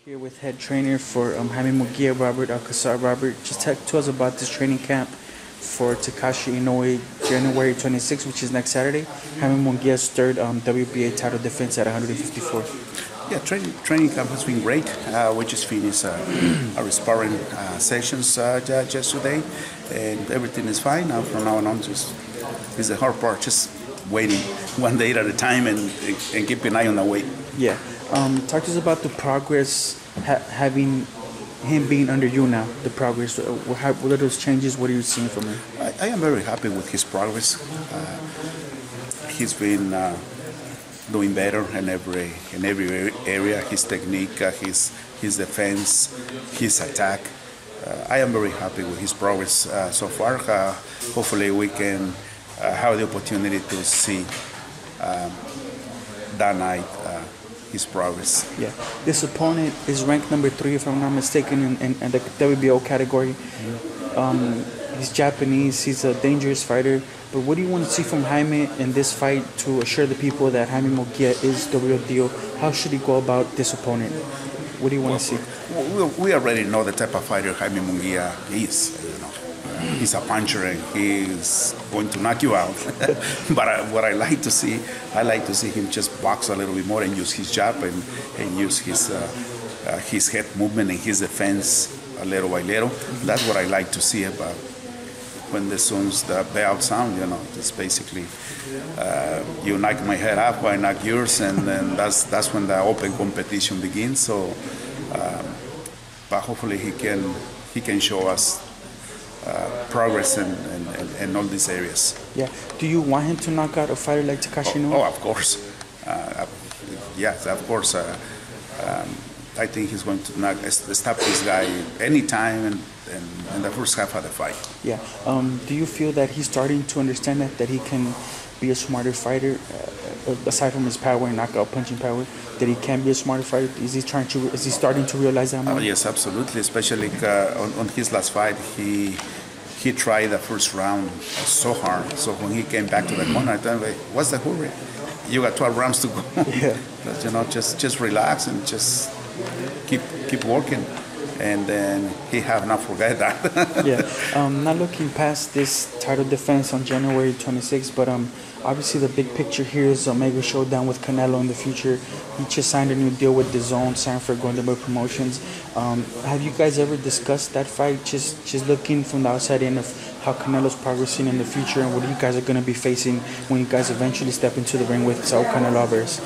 Here with head trainer for Jaime Munguia, Robert Alcazar. Robert, just talk to us about this training camp for Takashi Inoue, January 26th, which is next Saturday. Jaime Munguia's third WBA title defense at 154. Yeah, training camp has been great. We just finished our sparring sessions just today, and everything is fine. Now from now on, just is the hard part, just waiting one day at a time and keep an eye on the weight. Yeah. Talk to us about the progress, having him being under you now, the progress. What are those changes? What are you seeing from him? I am very happy with his progress. He's been doing better in every area. His technique, his defense, his attack. I am very happy with his progress so far. Hopefully we can have the opportunity to see that night his progress. Yeah, this opponent is ranked number 3, if I'm not mistaken, in the WBO category. He's Japanese. He's a dangerous fighter. But what do you want to see from Jaime in this fight to assure the people that Jaime Munguia is the real deal? How should he go about this opponent? What do you want to see? We already know the type of fighter Jaime Munguia is. He's a puncher and he's going to knock you out. But what I like to see him just box a little bit more and use his jab and use his head movement and his defense a little by little. That's what I like to see about when the bell sound. It's basically you knock my head up, I knock yours, and then that's when the open competition begins. So, but hopefully he can show us progress in all these areas. Yeah. Do you want him to knock out a fighter like Takashi Inoue? Oh, of course. Yes, of course. I think he's going to stop this guy anytime in the first half of the fight. Yeah. Do you feel that he's starting to understand that he can be a smarter fighter, aside from his power and knockout punching power, that he can be a smarter fighter? Is he starting to realize that more? Oh, yes, absolutely. Especially on his last fight, he tried the first round so hard. So when he came back to the corner, I thought, what's the hurry? You got 12 rounds to go. Yeah. But, just relax and just keep working. And then he have not forget that. Yeah. Not looking past this title defense on January 26th, but obviously the big picture here is a mega showdown with Canelo in the future. He just signed a new deal with DAZN, Sanford Golden Promotions. Have you guys ever discussed that fight? Just looking from the outside in of how Canelo's progressing in the future and what you guys are going to be facing when you guys eventually step into the ring with Saul Canelo Alvarez?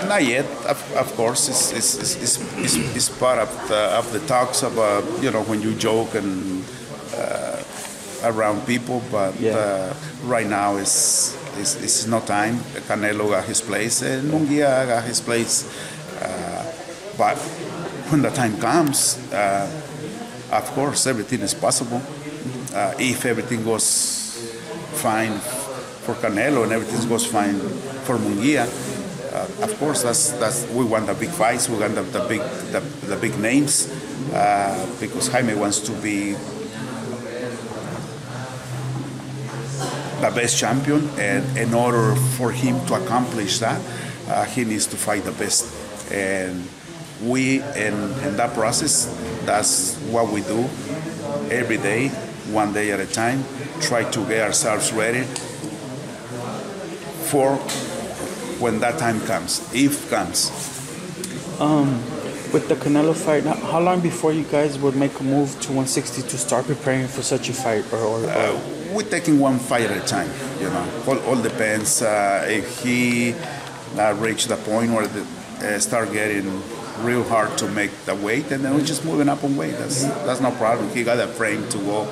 Not yet. Of course, it's part of the talks about when you joke and around people, but right now it's no time. Canelo got his place and Munguia got his place, but when the time comes, of course everything is possible. If everything goes fine for Canelo and everything goes fine for Munguia, of course that's we want the big fights, we want the big names, because Jaime wants to be the best champion, and in order for him to accomplish that, he needs to fight the best. And we, in that process, that's what we do every day, one day at a time, try to get ourselves ready for when that time comes, if comes. With the Canelo fight, how long before you guys would make a move to 160 to start preparing for such a fight? We're taking one fight at a time. All depends. If he reach the point where start getting real hard to make the weight, and then we're just moving up on weight. That's no problem. He got a frame to go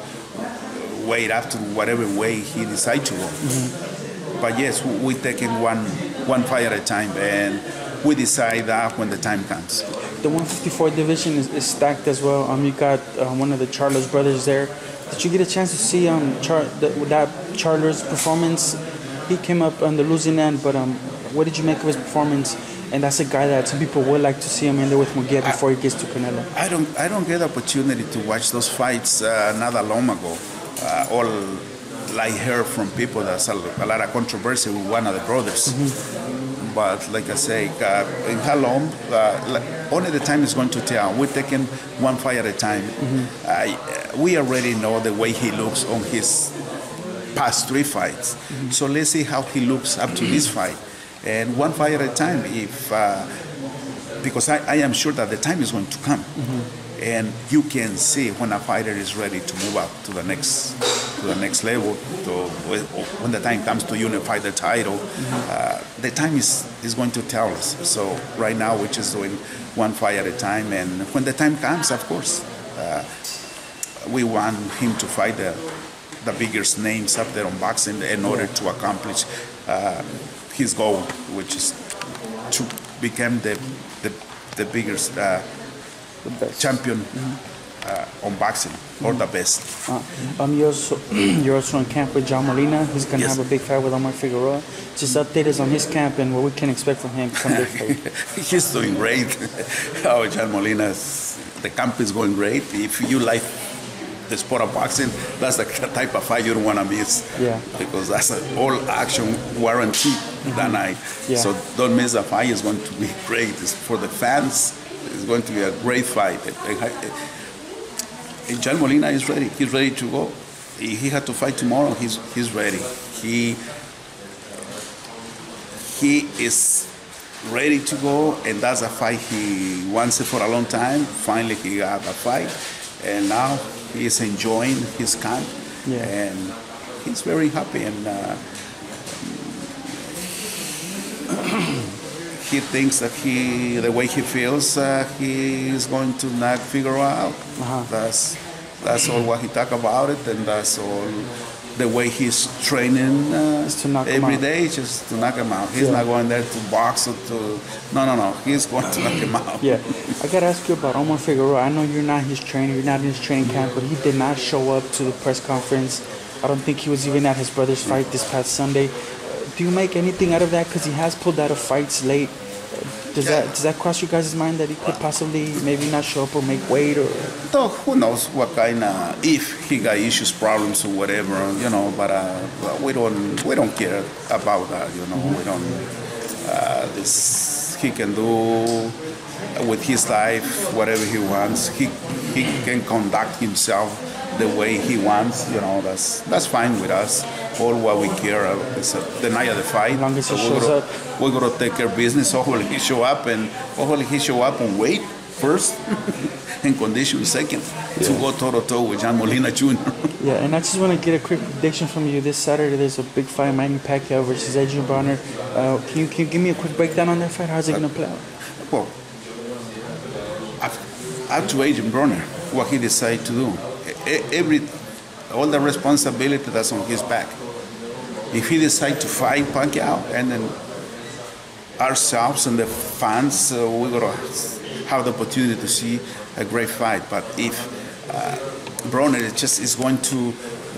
weight up to whatever way he decides to go. Mm-hmm. But yes, we're taking one fight at a time, and we decide that when the time comes. The 154 division is stacked as well. You got one of the Charlo's brothers there. Did you get a chance to see that Charlo's performance? He came up on the losing end, but what did you make of his performance? And that's a guy that some people would like to see him in there with Munguia before he gets to Canelo. I don't get the opportunity to watch those fights not that long ago. All I heard from people, there's a lot of controversy with one of the brothers. Mm-hmm. But like I say, in how long? Only the time is going to tell. We're taking one fight at a time. We already know the way he looks on his past 3 fights. So let's see how he looks up to this fight. And one fight at a time. Because I am sure that the time is going to come. And you can see when a fighter is ready to move up to the next level. When the time comes to unify the title, the time is going to tell us. So right now we're just doing one fight at a time, and when the time comes, of course, we want him to fight the biggest names up there on boxing in order to accomplish his goal, which is to become the biggest champion on boxing, or the best. You're also in camp with John Molina. He's going to have a big fight with Omar Figueroa. Just update us on his camp and what we can expect from him come this fight. He's doing great. John Molina, the camp is going great. If you like the sport of boxing, that's the type of fight you don't want to miss. Yeah. Because that's an all-action warranty that night. Yeah. So don't miss the fight. It's going to be great. It's for the fans. It's going to be a great fight. And John Molina is ready. He's ready to go. He had to fight tomorrow. He's ready. He is ready to go, and that's a fight he wants it for a long time. Finally, he got a fight, and now he is enjoying his camp, and he's very happy. And he thinks that the way he feels, he is going to knock Figueroa out. That's all what he talk about it, and that's all the way he's training every day, just to knock him out. He's not going there to box or to. No. He's going to knock him out. Yeah, I gotta ask you about Omar Figueroa. I know you're not his trainer, you're not in his training camp, but he did not show up to the press conference. I don't think he was even at his brother's fight this past Sunday. Do you make anything out of that? Because he has pulled out of fights late. Does that cross your guys' mind that he could possibly maybe not show up or make weight, or? No, who knows what kind of, if he got issues, problems, or whatever, But we don't care about that, We don't. He can do with his life whatever he wants. He can conduct himself the way he wants. That's fine with us. All what we care is the night of the fight. As long as he shows up. We're going to take care of business. Hopefully he show up, and hopefully he show up on weight first and condition second to go toe-to-toe with John Molina Jr. Yeah, and I just want to get a quick prediction from you. This Saturday there's a big fight, Manny Pacquiao versus Adrian Bronner. Can you give me a quick breakdown on that fight? How's it going to play out? Well, up to Adrian Bronner, what he decides to do. All the responsibility that's on his back. If he decides to fight Pacquiao, and then ourselves and the fans, we're going to have the opportunity to see a great fight. But if Bronner is going to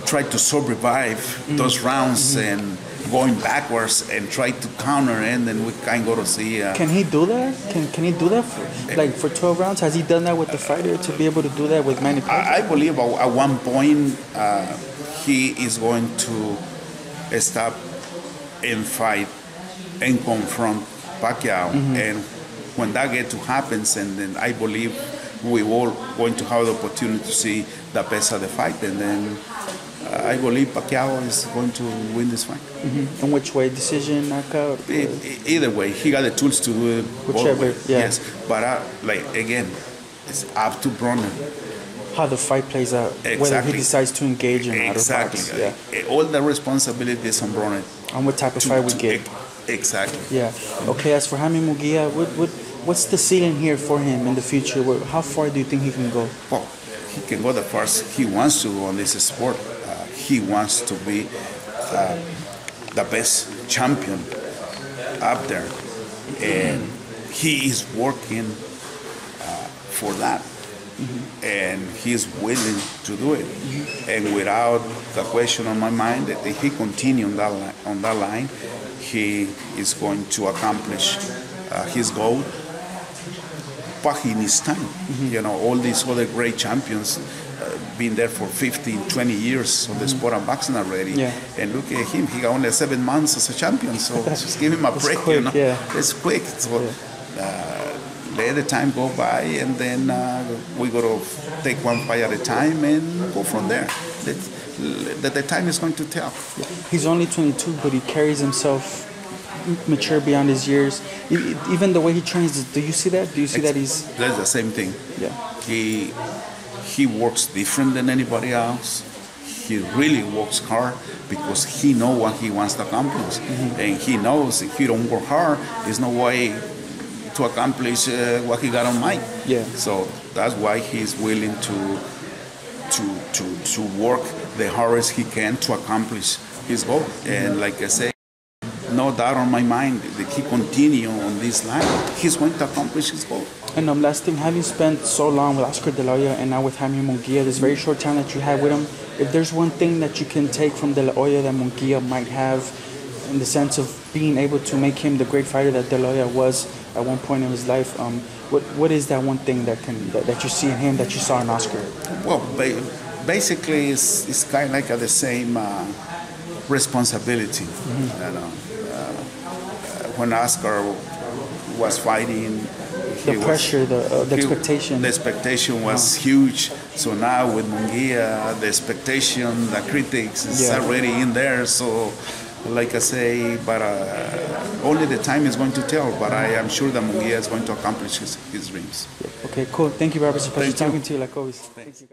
try to survive those rounds and going backwards and try to counter, and then we can go to see. Can he do that? Can he do that for 12 rounds? Has he done that with the fighter to be able to do that with Manny Pacquiao? I believe at one point he is going to stop and fight and confront Pacquiao, and when that get to happens, and then I believe we all going to have the opportunity to see the best of the fight, and then I believe Pacquiao is going to win this fight. In which way? Decision, knockout? Either way, he got the tools to do it. Whichever, Yes, but again, it's up to Bronner. How the fight plays out, whether he decides to engage or not. Exactly. All the responsibility is on Bronner. On what type of fight we get. Exactly. Yeah. Okay, as for Jaime Munguia, what's the ceiling here for him in the future? How far do you think he can go? Well, he can go the farthest he wants to go on this sport. He wants to be the best champion up there. And he is working for that. And he's willing to do it. And without the question on my mind that if he continues on that line, he is going to accomplish his goal. But he needs time. All these other great champions, been there for 15, 20 years on the sport of boxing already. Yeah. And look at him, he got only 7 months as a champion, so just give him a break, quick, you know. yeah. It's quick. So let the time go by, and then we got to take one fight at a time and go from there. The time is going to tell. He's only 22, but he carries himself mature beyond his years. Even the way he trains, do you see that? Do you see that he's... That's the same thing. Yeah. He works different than anybody else. He really works hard because he knows what he wants to accomplish. And he knows if he don't work hard, there's no way to accomplish what he got on mind. Yeah. So that's why he's willing to work the hardest he can to accomplish his goal. And like I say, no doubt on my mind that he continue on this line, he's going to accomplish his goal. And last thing, having spent so long with Oscar De La Hoya and now with Jaime Munguia, this very short time that you had with him, if there's one thing that you can take from De La Hoya that Munguia might have in the sense of being able to make him the great fighter that De La Hoya was at one point in his life, what is that one thing that you see in him that you saw in Oscar? Well, basically, it's kind of like the same responsibility. You know, when Oscar was fighting, the pressure, the expectation. The expectation was huge. So now with Munguia, the expectation, the critics is already in there. So, like I say, but only the time is going to tell. But I am sure that Munguia is going to accomplish his dreams. Okay, cool. Thank you, Robert. It's a pleasure talking to you like always. Thank you.